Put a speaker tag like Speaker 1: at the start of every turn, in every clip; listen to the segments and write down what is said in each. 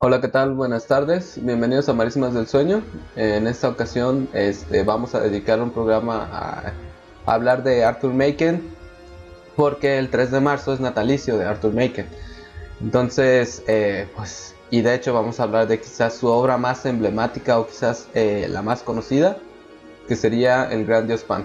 Speaker 1: Hola, ¿qué tal? Buenas tardes. Bienvenidos a Marismas del Sueño. En esta ocasión vamos a dedicar un programa a hablar de Arthur Machen, porque el 3 de marzo es natalicio de Arthur Machen. Entonces, y de hecho vamos a hablar de quizás su obra más emblemática o quizás la más conocida, que sería El Gran Dios Pan.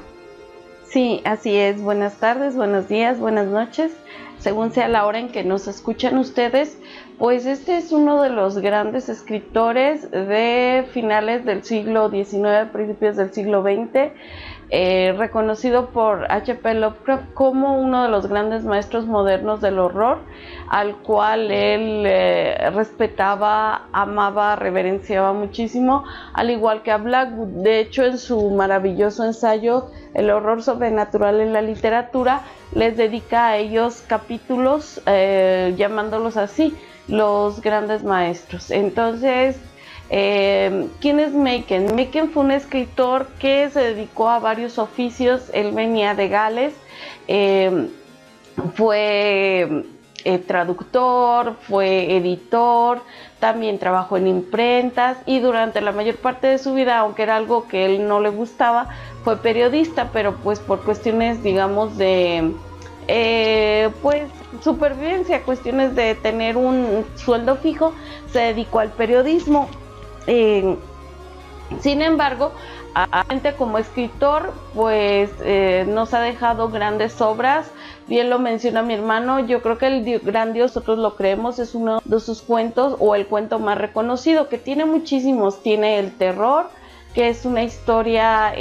Speaker 2: Sí, así es. Buenas tardes, buenos días, buenas noches, según sea la hora en que nos escuchan ustedes. Pues este es uno de los grandes escritores de finales del siglo XIX, principios del siglo XX, reconocido por H.P. Lovecraft como uno de los grandes maestros modernos del horror, al cual él respetaba, amaba, reverenciaba muchísimo, al igual que a Blackwood. De hecho, en su maravilloso ensayo El horror sobrenatural en la literatura, les dedica a ellos capítulos, llamándolos así, los grandes maestros. Entonces, ¿quién es Machen? Machen fue un escritor que se dedicó a varios oficios. Él venía de Gales, fue traductor, fue editor, también trabajó en imprentas y durante la mayor parte de su vida, aunque era algo que él no le gustaba, fue periodista, pero pues por cuestiones, digamos, de pues supervivencia, cuestiones de tener un sueldo fijo, se dedicó al periodismo. Sin embargo, como escritor, pues nos ha dejado grandes obras. Bien lo menciona mi hermano, yo creo que El Gran Dios, nosotros lo creemos, es uno de sus cuentos o el cuento más reconocido, que tiene muchísimos. Tiene El Terror, que es una historia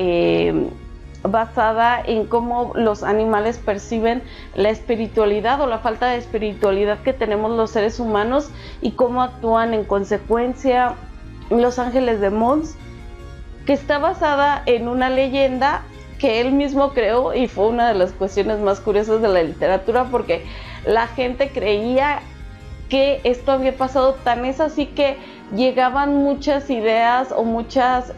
Speaker 2: basada en cómo los animales perciben la espiritualidad o la falta de espiritualidad que tenemos los seres humanos y cómo actúan en consecuencia. Los Ángeles de Mons, que está basada en una leyenda que él mismo creó, y fue una de las cuestiones más curiosas de la literatura, porque la gente creía que esto había pasado. Tan es así que llegaban muchas ideas o muchas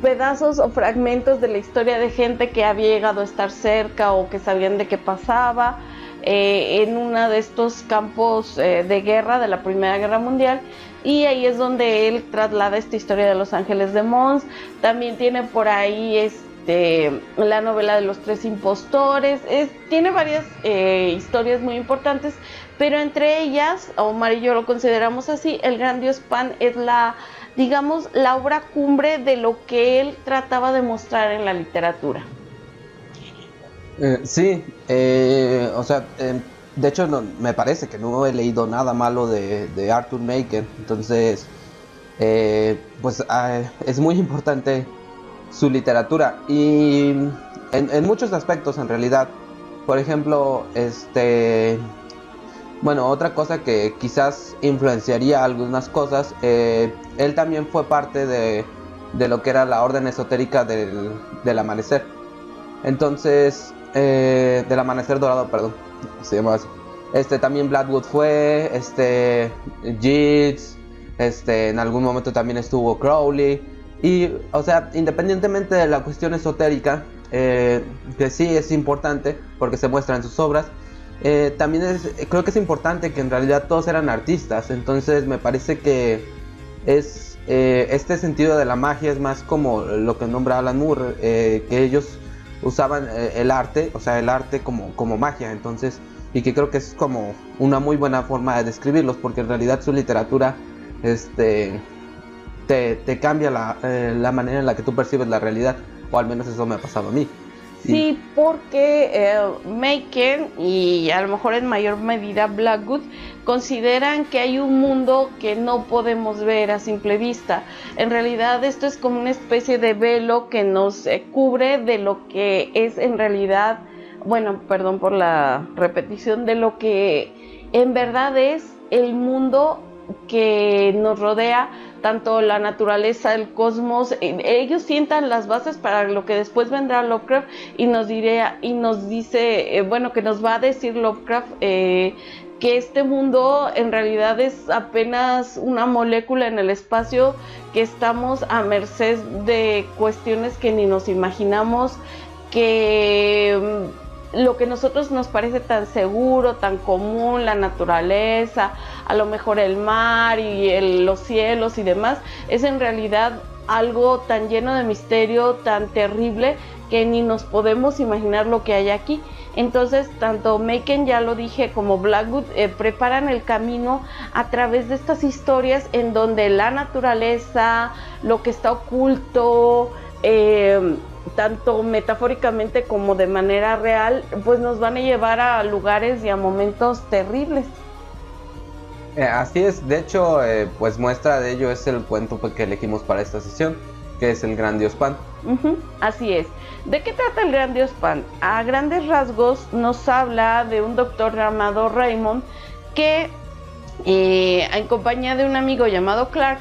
Speaker 2: pedazos o fragmentos de la historia de gente que había llegado a estar cerca o que sabían de qué pasaba en uno de estos campos de guerra de la Primera Guerra Mundial, y ahí es donde él traslada esta historia de Los Ángeles de Mons. También tiene por ahí la novela de Los Tres Impostores. Tiene varias historias muy importantes, pero entre ellas, Omar y yo lo consideramos así, El Gran Dios Pan es digamos, la obra cumbre de lo que él trataba de mostrar en la literatura.
Speaker 1: Sí, de hecho me parece que no he leído nada malo de Arthur Machen. Entonces, es muy importante su literatura y en muchos aspectos en realidad. Por ejemplo, otra cosa que quizás influenciaría algunas cosas, él también fue parte de lo que era la orden esotérica del amanecer. Entonces, del amanecer dorado, perdón, se llama así. También Blackwood fue, Yeats, en algún momento también estuvo Crowley. Y, o sea, independientemente de la cuestión esotérica, que sí es importante porque se muestra en sus obras, creo que es importante que en realidad todos eran artistas. Entonces me parece que este sentido de la magia es más como lo que nombra Alan Moore, que ellos usaban el arte, o sea, el arte como magia. Entonces, y que creo que es como una muy buena forma de describirlos, porque en realidad su literatura te cambia la manera en la que tú percibes la realidad, o al menos eso me ha pasado a mí.
Speaker 2: Sí, porque Machen y a lo mejor en mayor medida Blackwood consideran que hay un mundo que no podemos ver a simple vista. En realidad esto es como una especie de velo que nos cubre de lo que es en realidad, bueno, perdón por la repetición, de lo que en verdad es el mundo que nos rodea, tanto la naturaleza, el cosmos. Ellos sientan las bases para lo que después vendrá Lovecraft y nos dice, que nos va a decir Lovecraft, que este mundo en realidad es apenas una molécula en el espacio, que estamos a merced de cuestiones que ni nos imaginamos, que lo que a nosotros nos parece tan seguro, tan común, la naturaleza, a lo mejor el mar y los cielos y demás, es en realidad algo tan lleno de misterio, tan terrible, que ni nos podemos imaginar lo que hay aquí. Entonces, tanto Machen, ya lo dije, como Blackwood preparan el camino a través de estas historias en donde la naturaleza, lo que está oculto, tanto metafóricamente como de manera real, pues nos van a llevar a lugares y a momentos terribles.
Speaker 1: Así es, de hecho, pues muestra de ello es el cuento que elegimos para esta sesión, que es El Gran Dios Pan.
Speaker 2: Así es. ¿De qué trata El Gran Dios Pan? A grandes rasgos nos habla de un doctor llamado Raymond que, en compañía de un amigo llamado Clark,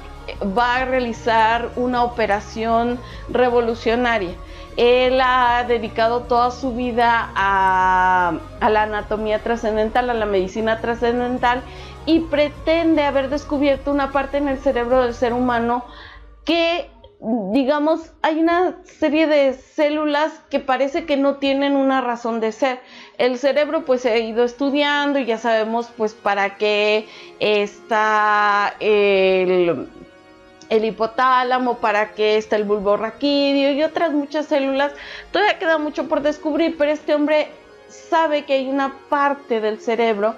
Speaker 2: va a realizar una operación revolucionaria. Él ha dedicado toda su vida a la anatomía trascendental, a la medicina trascendental, y pretende haber descubierto una parte en el cerebro del ser humano que, digamos, hay una serie de células que parece que no tienen una razón de ser. El cerebro pues se ha ido estudiando y ya sabemos pues para qué está el hipotálamo, para qué está el bulbo raquídeo y otras muchas células. Todavía queda mucho por descubrir, pero este hombre sabe que hay una parte del cerebro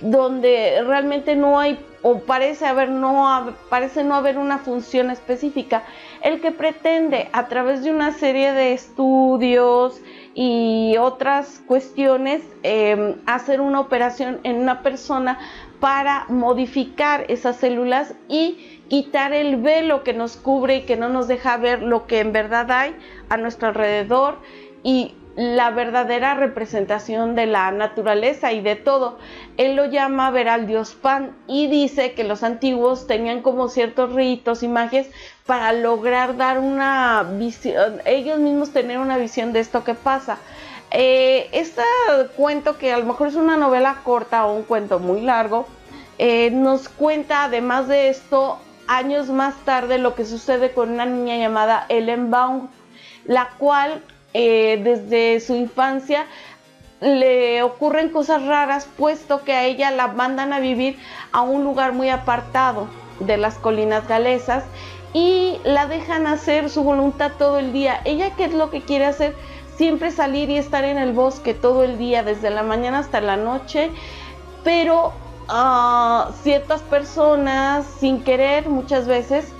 Speaker 2: donde realmente no hay, o parece no haber una función específica. El que pretende, a través de una serie de estudios y otras cuestiones, hacer una operación en una persona para modificar esas células y quitar el velo que nos cubre y que no nos deja ver lo que en verdad hay a nuestro alrededor y la verdadera representación de la naturaleza y de todo. Él lo llama ver al Dios Pan y dice que los antiguos tenían como ciertos ritos y magias para lograr dar una visión, ellos mismos tener una visión de esto que pasa. Este cuento, que a lo mejor es una novela corta o un cuento muy largo, nos cuenta, además de esto, años más tarde, lo que sucede con una niña llamada Ellen Baum, la cual desde su infancia le ocurren cosas raras, puesto que a ella la mandan a vivir a un lugar muy apartado de las colinas galesas y la dejan hacer su voluntad todo el día. Ella, ¿qué es lo que quiere hacer? Siempre salir y estar en el bosque todo el día, desde la mañana hasta la noche, pero ciertas personas, sin querer, muchas veces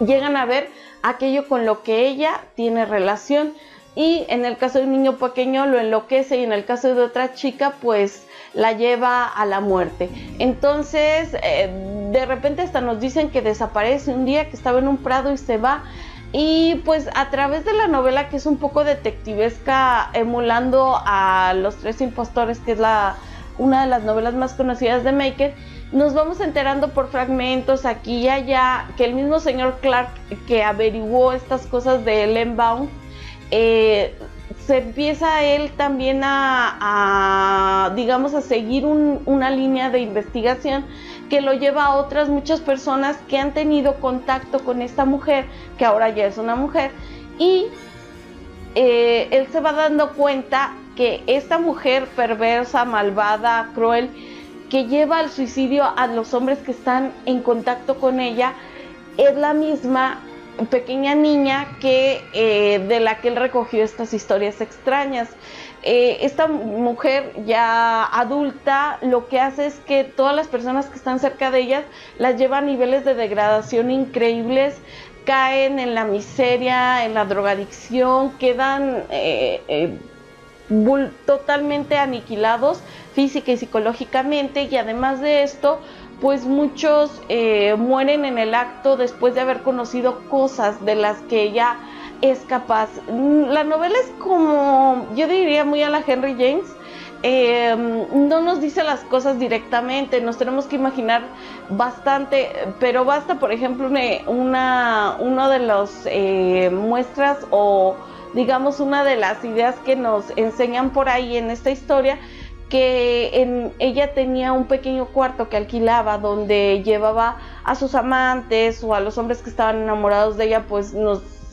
Speaker 2: llegan a ver aquello con lo que ella tiene relación, y en el caso de un niño pequeño lo enloquece, y en el caso de otra chica pues la lleva a la muerte. Entonces de repente hasta nos dicen que desaparece un día, que estaba en un prado y se va. Y pues a través de la novela, que es un poco detectivesca, emulando a Los Tres Impostores, que es una de las novelas más conocidas de Machen, nos vamos enterando por fragmentos aquí y allá que el mismo señor Clark, que averiguó estas cosas de Ellen Baum, se empieza él también digamos, a seguir una línea de investigación que lo lleva a otras muchas personas que han tenido contacto con esta mujer, que ahora ya es una mujer, y él se va dando cuenta que esta mujer perversa, malvada, cruel, que lleva al suicidio a los hombres que están en contacto con ella, es la misma pequeña niña de la que él recogió estas historias extrañas. Esta mujer ya adulta lo que hace es que todas las personas que están cerca de ellas las lleva a niveles de degradación increíbles, caen en la miseria, en la drogadicción, quedan totalmente aniquilados física y psicológicamente, y además de esto pues muchos mueren en el acto después de haber conocido cosas de las que ella es capaz. La novela es como, yo diría, muy a la Henry James. No nos dice las cosas directamente, nos tenemos que imaginar bastante, pero basta, por ejemplo, uno de los muestras, o digamos una de las ideas que nos enseñan por ahí en esta historia, que ella tenía un pequeño cuarto que alquilaba, donde llevaba a sus amantes o a los hombres que estaban enamorados de ella, pues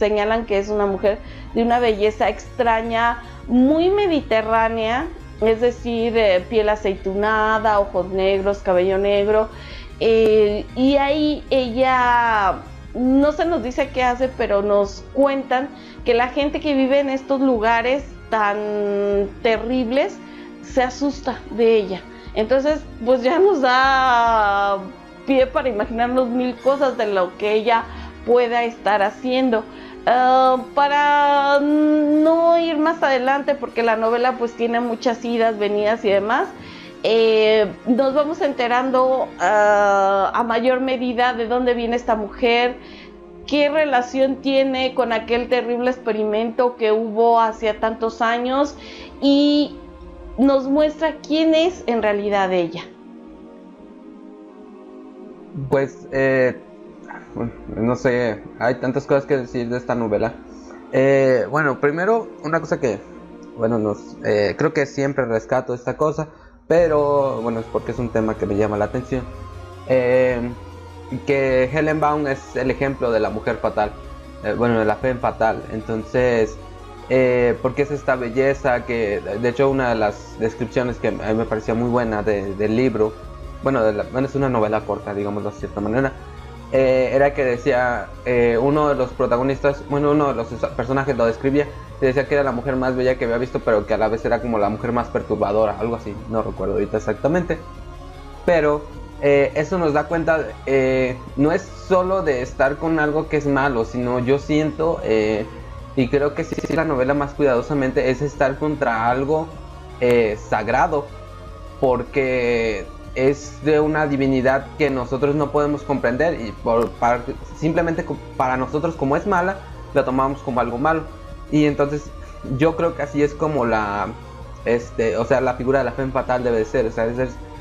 Speaker 2: señalan que es una mujer de una belleza extraña, muy mediterránea, es decir, piel aceitunada, ojos negros, cabello negro, y ahí ella no se nos dice qué hace, pero nos cuentan que la gente que vive en estos lugares tan terribles se asusta de ella. Entonces, pues ya nos da pie para imaginarnos mil cosas de lo que ella pueda estar haciendo. Para no ir más adelante, porque la novela pues tiene muchas idas, venidas y demás, nos vamos enterando a mayor medida de dónde viene esta mujer, qué relación tiene con aquel terrible experimento que hubo hace tantos años, y nos muestra quién es en realidad ella.
Speaker 1: Pues, no sé, hay tantas cosas que decir de esta novela. Bueno, primero, una cosa que, bueno, creo que siempre rescato esta cosa, pero, bueno, es porque es un tema que me llama la atención. Que Helen Baum es el ejemplo de la mujer fatal, bueno, de la femme fatal. Entonces, porque es esta belleza que, de hecho, una de las descripciones que a mí me parecía muy buena del libro, bueno, es una novela corta, digámoslo de cierta manera, era que decía, uno de los protagonistas, bueno, uno de los personajes lo describía y decía que era la mujer más bella que había visto, pero que a la vez era como la mujer más perturbadora, algo así, no recuerdo ahorita exactamente, pero eso nos da cuenta, no es solo de estar con algo que es malo, sino yo siento, y creo que sí, la novela más cuidadosamente es estar contra algo sagrado, porque es de una divinidad que nosotros no podemos comprender, y simplemente para nosotros, como es mala, la tomamos como algo malo. Y entonces yo creo que así es como o sea, la figura de la femme fatal debe ser, o sea,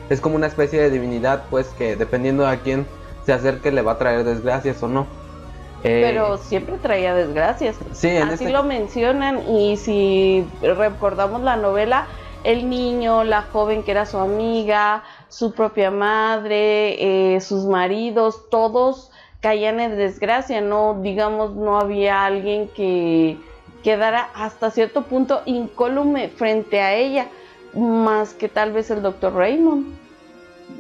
Speaker 1: es como una especie de divinidad, pues, que dependiendo a quién se acerque le va a traer desgracias o no.
Speaker 2: Pero siempre traía desgracias.
Speaker 1: Sí,
Speaker 2: así lo mencionan, y si recordamos la novela, el niño, la joven que era su amiga, su propia madre, sus maridos, todos caían en desgracia, no, digamos, no había alguien que quedara hasta cierto punto incólume frente a ella, más que tal vez el doctor Raymond.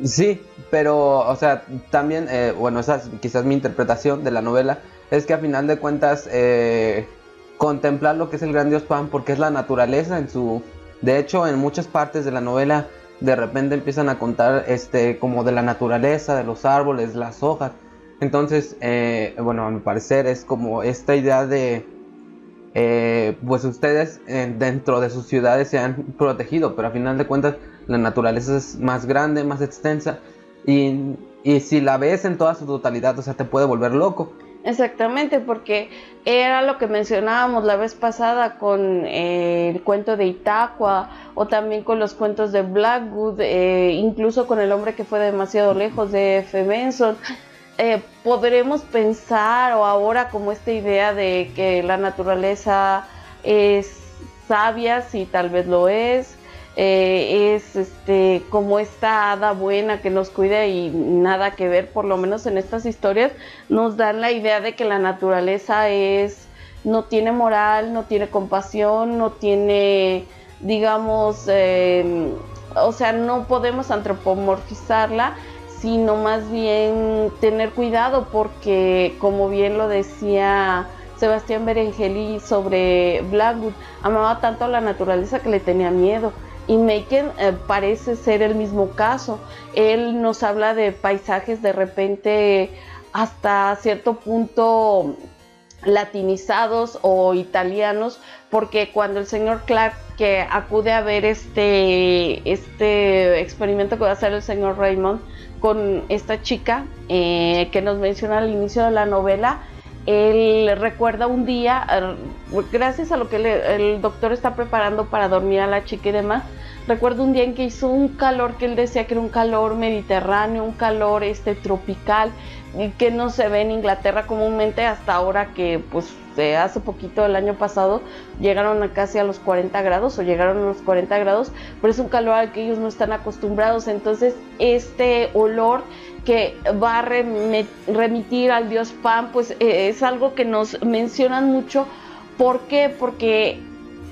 Speaker 1: Sí, pero, o sea, también, bueno, esa es quizás mi interpretación de la novela, es que a final de cuentas, contemplar lo que es el gran dios Pan, porque es la naturaleza en su... De hecho, en muchas partes de la novela, de repente empiezan a contar, como de la naturaleza, de los árboles, las hojas. Entonces, bueno, a mi parecer es como esta idea de... pues ustedes dentro de sus ciudades se han protegido, pero a final de cuentas la naturaleza es más grande, más extensa, y si la ves en toda su totalidad, o sea, te puede volver loco.
Speaker 2: Exactamente, porque era lo que mencionábamos la vez pasada con el cuento de Itaqua, o también con los cuentos de Blackwood, incluso con El hombre que fue demasiado lejos de F. Benson. Podremos pensar, o ahora como esta idea de que la naturaleza es sabia, si tal vez lo es como esta hada buena que nos cuida, y nada que ver, por lo menos en estas historias nos dan la idea de que la naturaleza no tiene moral, no tiene compasión, no tiene, digamos, o sea, no podemos antropomorfizarla, sino más bien tener cuidado, porque como bien lo decía Sebastián Berengeli sobre Blackwood, amaba tanto a la naturaleza que le tenía miedo. Y Machen parece ser el mismo caso. Él nos habla de paisajes de repente hasta cierto punto latinizados o italianos, porque cuando el señor Clark, que acude a ver este experimento que va a hacer el señor Raymond con esta chica que nos menciona al inicio de la novela, él recuerda un día, gracias a lo que el doctor está preparando para dormir a la chica y demás, recuerda un día en que hizo un calor que él decía que era un calor mediterráneo, un calor tropical, que no se ve en Inglaterra comúnmente, hasta ahora que pues hace poquito, el año pasado, llegaron casi a los 40 grados, o llegaron a los 40 grados, pero es un calor al que ellos no están acostumbrados. Entonces este olor que va a remitir al dios Pan, pues es algo que nos mencionan mucho. ¿Por qué? Porque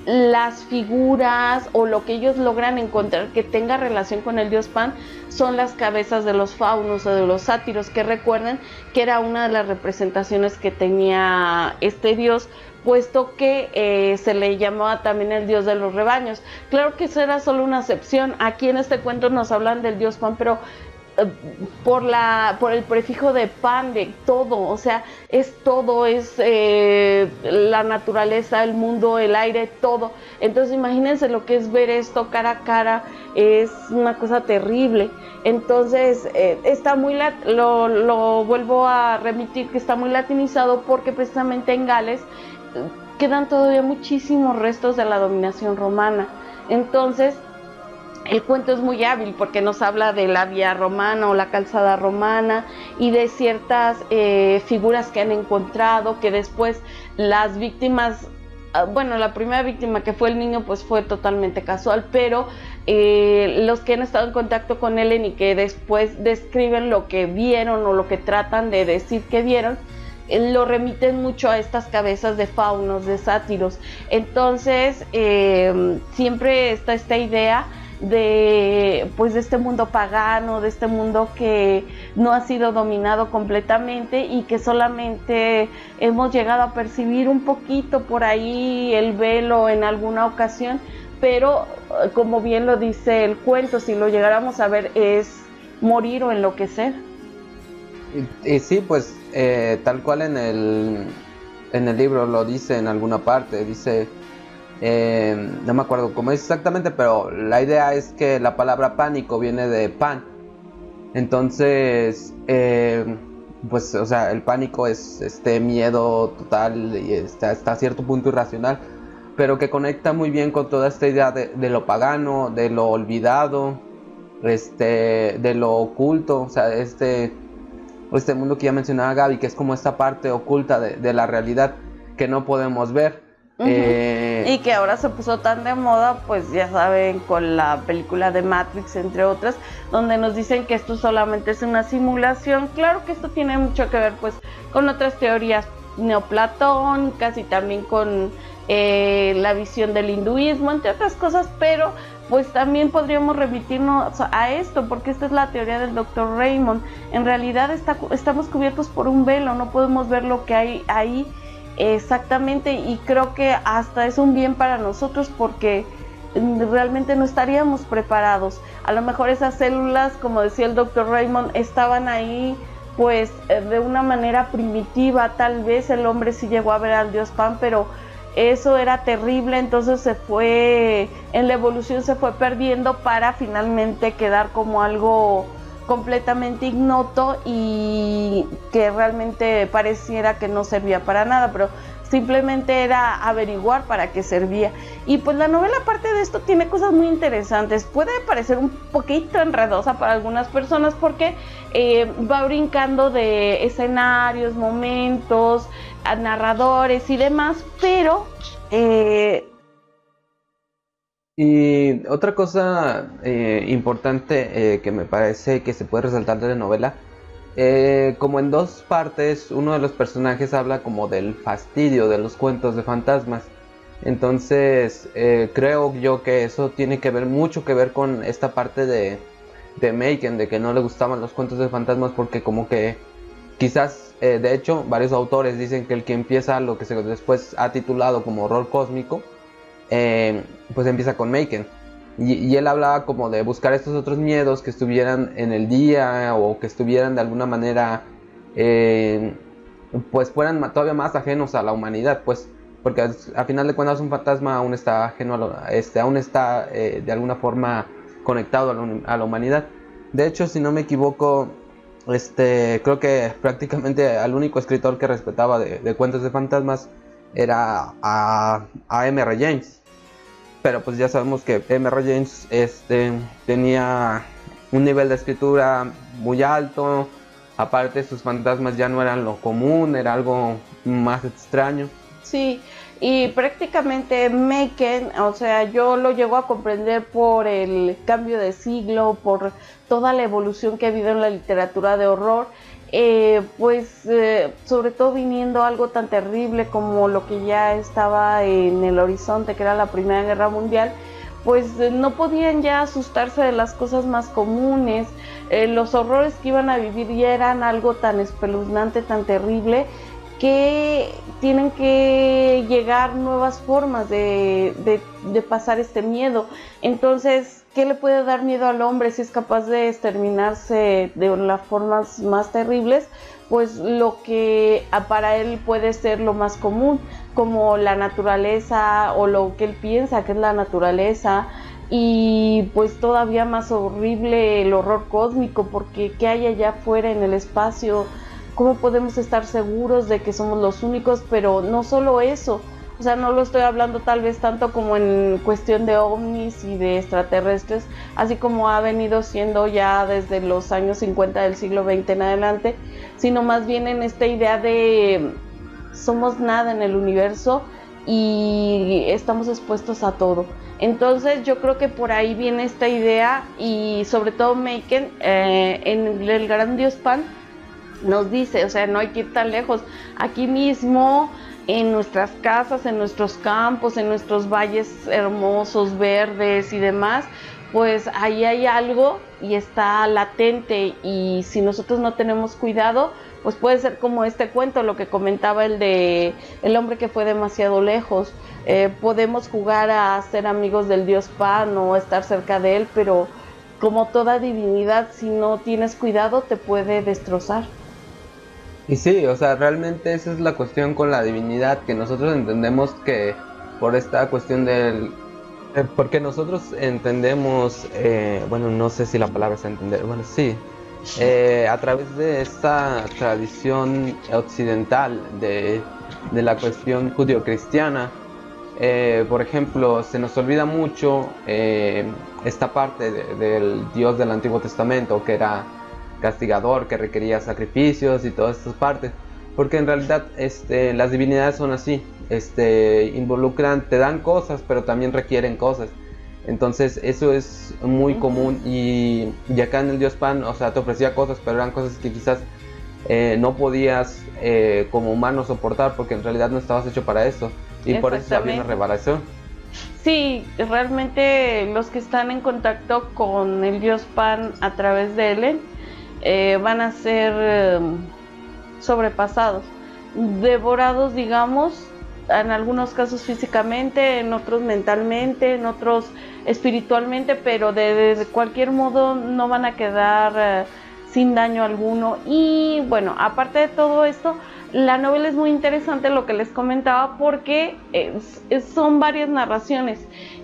Speaker 2: las figuras o lo que ellos logran encontrar que tenga relación con el dios Pan son las cabezas de los faunos o de los sátiros, que recuerden que era una de las representaciones que tenía este dios, puesto que se le llamaba también el dios de los rebaños. Claro que eso era solo una acepción. Aquí en este cuento nos hablan del dios Pan, pero por el prefijo de pan, de todo, o sea, es todo, es la naturaleza, el mundo, el aire, todo. Entonces imagínense lo que es ver esto cara a cara, es una cosa terrible. Entonces está muy, lo vuelvo a remitir, que está muy latinizado, porque precisamente en Gales quedan todavía muchísimos restos de la dominación romana. Entonces el cuento es muy hábil porque nos habla de la vía romana o la calzada romana y de ciertas figuras que han encontrado, que después las víctimas, bueno, la primera víctima, que fue el niño, pues fue totalmente casual, pero los que han estado en contacto con Ellen y que después describen lo que vieron o lo que tratan de decir que vieron, lo remiten mucho a estas cabezas de faunos, de sátiros. Entonces siempre está esta idea de este mundo pagano, de este mundo que no ha sido dominado completamente y que solamente hemos llegado a percibir un poquito por ahí el velo en alguna ocasión, pero como bien lo dice el cuento, si lo llegáramos a ver es morir o enloquecer.
Speaker 1: Y sí, pues tal cual en el libro lo dice en alguna parte, dice, no me acuerdo cómo es exactamente, pero la idea es que la palabra pánico viene de pan. Entonces, pues, o sea, el pánico es este miedo total y hasta cierto punto irracional, pero que conecta muy bien con toda esta idea de lo pagano, de lo olvidado, de lo oculto, o sea, este mundo que ya mencionaba Gaby, que es como esta parte oculta de la realidad que no podemos ver.
Speaker 2: Y que ahora se puso tan de moda, pues ya saben, con la película de Matrix, entre otras, donde nos dicen que esto solamente es una simulación. Claro que esto tiene mucho que ver pues con otras teorías neoplatónicas y también con la visión del hinduismo, entre otras cosas, pero pues también podríamos remitirnos a esto, porque esta es la teoría del Dr. Raymond. En realidad estamos cubiertos por un velo, no podemos ver lo que hay ahí exactamente, y creo que hasta es un bien para nosotros porque realmente no estaríamos preparados. A lo mejor esas células, como decía el Dr. Raymond, estaban ahí pues de una manera primitiva. Tal vez el hombre sí llegó a ver al dios Pan, pero eso era terrible, entonces en la evolución se fue perdiendo para finalmente quedar como algo completamente ignoto y que realmente pareciera que no servía para nada, pero simplemente era averiguar para qué servía. Y pues la novela, aparte de esto, tiene cosas muy interesantes. Puede parecer un poquito enredosa para algunas personas porque va brincando de escenarios, momentos, a narradores y demás, pero
Speaker 1: y otra cosa importante que me parece que se puede resaltar de la novela, como en dos partes, uno de los personajes habla como del fastidio de los cuentos de fantasmas. Entonces creo yo que eso tiene que ver mucho que ver con esta parte de Machen, de que no le gustaban los cuentos de fantasmas, porque como que quizás, de hecho, varios autores dicen que el que empieza lo que se después ha titulado como horror cósmico, pues empieza con Machen. Y él hablaba como de buscar estos otros miedos que estuvieran en el día o que estuvieran de alguna manera, pues fueran todavía más ajenos a la humanidad, pues, porque a final de cuentas un fantasma aún está ajeno aún está de alguna forma conectado a la humanidad. De hecho, si no me equivoco, creo que prácticamente al único escritor que respetaba de cuentos de fantasmas era a M.R. James. Pero pues ya sabemos que M.R. James tenía un nivel de escritura muy alto. Aparte, sus fantasmas ya no eran lo común, era algo más extraño.
Speaker 2: Sí, y prácticamente Maken, o sea, yo lo llego a comprender por el cambio de siglo, por toda la evolución que ha habido en la literatura de horror, sobre todo viniendo algo tan terrible como lo que ya estaba en el horizonte, que era la Primera Guerra Mundial, pues no podían ya asustarse de las cosas más comunes, los horrores que iban a vivir ya eran algo tan espeluznante, tan terrible, que tienen que llegar nuevas formas de pasar este miedo. Entonces, ¿qué le puede dar miedo al hombre si es capaz de exterminarse de las formas más terribles? Pues lo que para él puede ser lo más común, como la naturaleza o lo que él piensa que es la naturaleza, y pues todavía más horrible el horror cósmico, porque ¿qué hay allá afuera en el espacio? ¿Cómo podemos estar seguros de que somos los únicos? Pero no solo eso, o sea, no lo estoy hablando tal vez tanto como en cuestión de ovnis y de extraterrestres, así como ha venido siendo ya desde los años 50 del siglo XX en adelante, sino más bien en esta idea de somos nada en el universo y estamos expuestos a todo. Entonces yo creo que por ahí viene esta idea, y sobre todo Maken en el Gran Dios Pan nos dice, o sea, no hay que ir tan lejos, aquí mismo en nuestras casas, en nuestros campos, en nuestros valles hermosos, verdes y demás, pues ahí hay algo y está latente, y si nosotros no tenemos cuidado, pues puede ser como este cuento, lo que comentaba el de el hombre que fue demasiado lejos. Podemos jugar a ser amigos del dios Pan o estar cerca de él, pero como toda divinidad, si no tienes cuidado, te puede destrozar.
Speaker 1: Y sí, o sea, realmente esa es la cuestión con la divinidad, que nosotros entendemos que por esta cuestión del... porque nosotros entendemos, bueno, no sé si la palabra es entender, bueno, sí, a través de esta tradición occidental de la cuestión judio-cristiana, por ejemplo, se nos olvida mucho esta parte del Dios del Antiguo Testamento, que era castigador, que requería sacrificios y todas estas partes, porque en realidad las divinidades son así, involucran, te dan cosas, pero también requieren cosas. Entonces eso es muy común, y acá en el Dios Pan, o sea, te ofrecía cosas, pero eran cosas que quizás no podías como humano soportar, porque en realidad no estabas hecho para eso, y por eso había una revelación.
Speaker 2: Sí, realmente los que están en contacto con el Dios Pan a través de Helen van a ser sobrepasados, devorados, digamos, en algunos casos físicamente, en otros mentalmente, en otros espiritualmente, pero de cualquier modo no van a quedar sin daño alguno. Y bueno, aparte de todo esto, la novela es muy interesante, lo que les comentaba, porque son varias narraciones.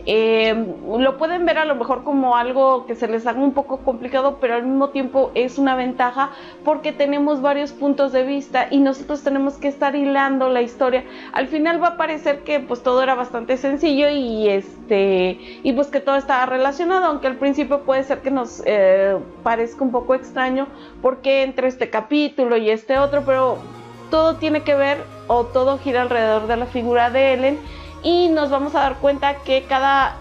Speaker 2: Lo pueden ver a lo mejor como algo que se les haga un poco complicado, pero al mismo tiempo es una ventaja porque tenemos varios puntos de vista y nosotros tenemos que estar hilando la historia. Al final va a parecer que pues todo era bastante sencillo y pues que todo estaba relacionado, aunque al principio puede ser que nos parezca un poco extraño porque entre este capítulo y este otro, pero todo tiene que ver, o todo gira alrededor de la figura de Helen, y nos vamos a dar cuenta que cada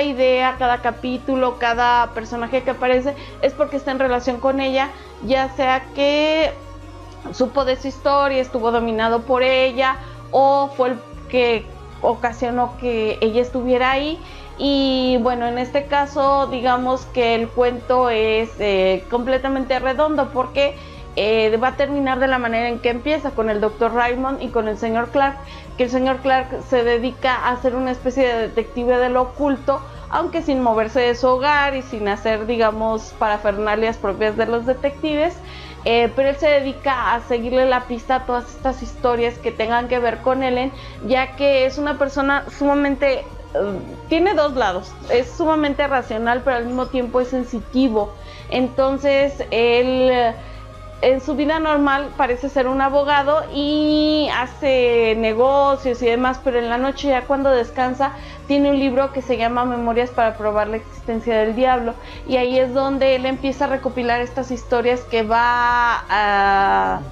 Speaker 2: idea, cada capítulo, cada personaje que aparece es porque está en relación con ella, ya sea que supo de su historia, estuvo dominado por ella, o fue el que ocasionó que ella estuviera ahí. Y bueno, en este caso digamos que el cuento es completamente redondo, porque va a terminar de la manera en que empieza, con el Dr. Raymond y con el señor Clark, que el señor Clark se dedica a ser una especie de detective de lo oculto, aunque sin moverse de su hogar y sin hacer, digamos, parafernalias propias de los detectives, pero él se dedica a seguirle la pista a todas estas historias que tengan que ver con Helen, ya que es una persona sumamente... tiene dos lados, es sumamente racional, pero al mismo tiempo es sensitivo. Entonces él en su vida normal parece ser un abogado y hace negocios y demás, pero en la noche, ya cuando descansa, tiene un libro que se llama Memorias para probar la existencia del diablo, y ahí es donde él empieza a recopilar estas historias que va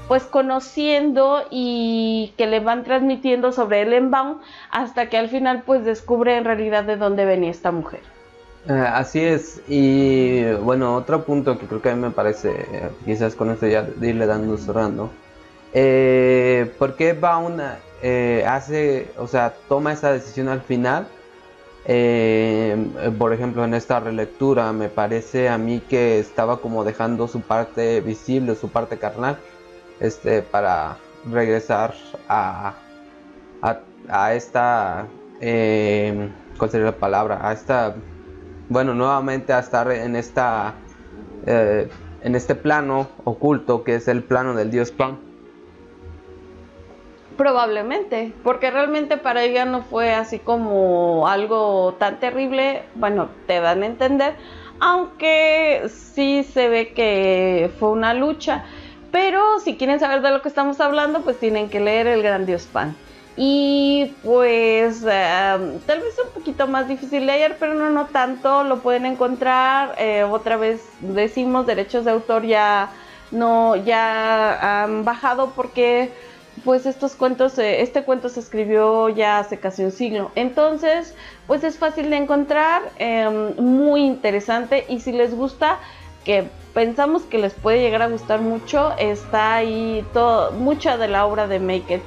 Speaker 2: pues conociendo y que le van transmitiendo sobre Ellen Baum hasta que al final pues descubre en realidad de dónde venía esta mujer.
Speaker 1: Así es, y bueno, otro punto que creo que a mí me parece, quizás con esto ya de irle dando cerrando, ¿por qué Baum toma esa decisión al final? Por ejemplo, en esta relectura me parece a mí que estaba como dejando su parte visible, su parte carnal, para regresar a esta, ¿cuál sería la palabra? A esta, bueno, nuevamente a estar en este plano oculto que es el plano del dios Pan.
Speaker 2: Probablemente, porque realmente para ella no fue así como algo tan terrible, bueno, te dan a entender, aunque sí se ve que fue una lucha, pero si quieren saber de lo que estamos hablando, pues tienen que leer El Gran Dios Pan. Y pues tal vez un poquito más difícil de leer, pero no tanto, lo pueden encontrar, otra vez decimos, derechos de autor ya han bajado porque pues estos cuentos, este cuento se escribió ya hace casi un siglo, entonces pues es fácil de encontrar, muy interesante, y si les gusta, que pensamos que les puede llegar a gustar mucho, está ahí mucha de la obra de Machen.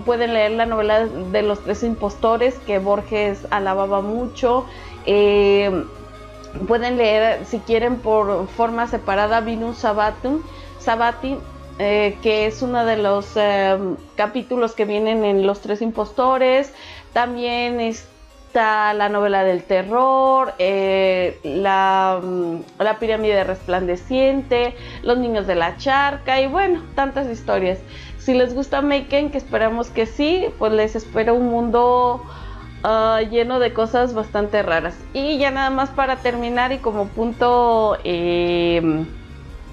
Speaker 2: Pueden leer la novela de los tres impostores que Borges alababa mucho, pueden leer si quieren por forma separada Vinum Sabbati, que es uno de los capítulos que vienen en Los Tres Impostores. También está la novela del terror, la pirámide resplandeciente, Los niños de la charca, y bueno, tantas historias. Si les gusta Machen, que esperamos que sí, pues les espera un mundo lleno de cosas bastante raras. Y ya nada más para terminar y como punto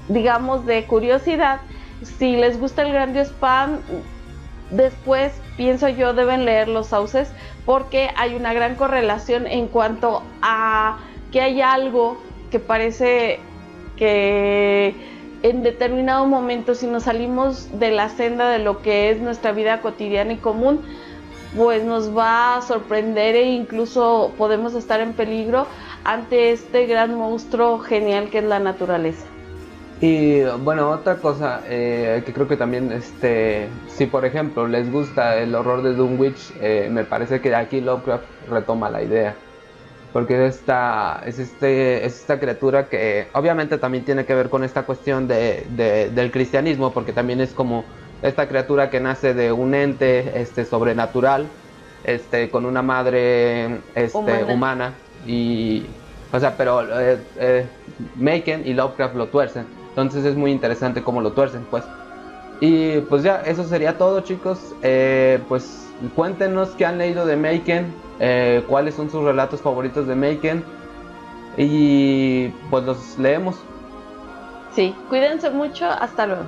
Speaker 2: digamos de curiosidad, si les gusta El Gran Dios Pan, después pienso yo deben leer Los Sauces, porque hay una gran correlación en cuanto a que hay algo que parece que en determinado momento, si nos salimos de la senda de lo que es nuestra vida cotidiana y común, pues nos va a sorprender e incluso podemos estar en peligro ante este gran monstruo genial que es la naturaleza.
Speaker 1: Y bueno, otra cosa que creo que también, si por ejemplo les gusta el horror de Dunwich, me parece que aquí Lovecraft retoma la idea, porque es esta criatura que obviamente también tiene que ver con esta cuestión del cristianismo, porque también es como esta criatura que nace de un ente sobrenatural, con una madre humana, y o sea, pero Machen y Lovecraft lo tuercen. Entonces es muy interesante cómo lo tuercen, pues. Y pues ya, eso sería todo, chicos. Pues cuéntenos qué han leído de Machen, cuáles son sus relatos favoritos de Machen, y pues los leemos.
Speaker 2: Sí, cuídense mucho, hasta luego.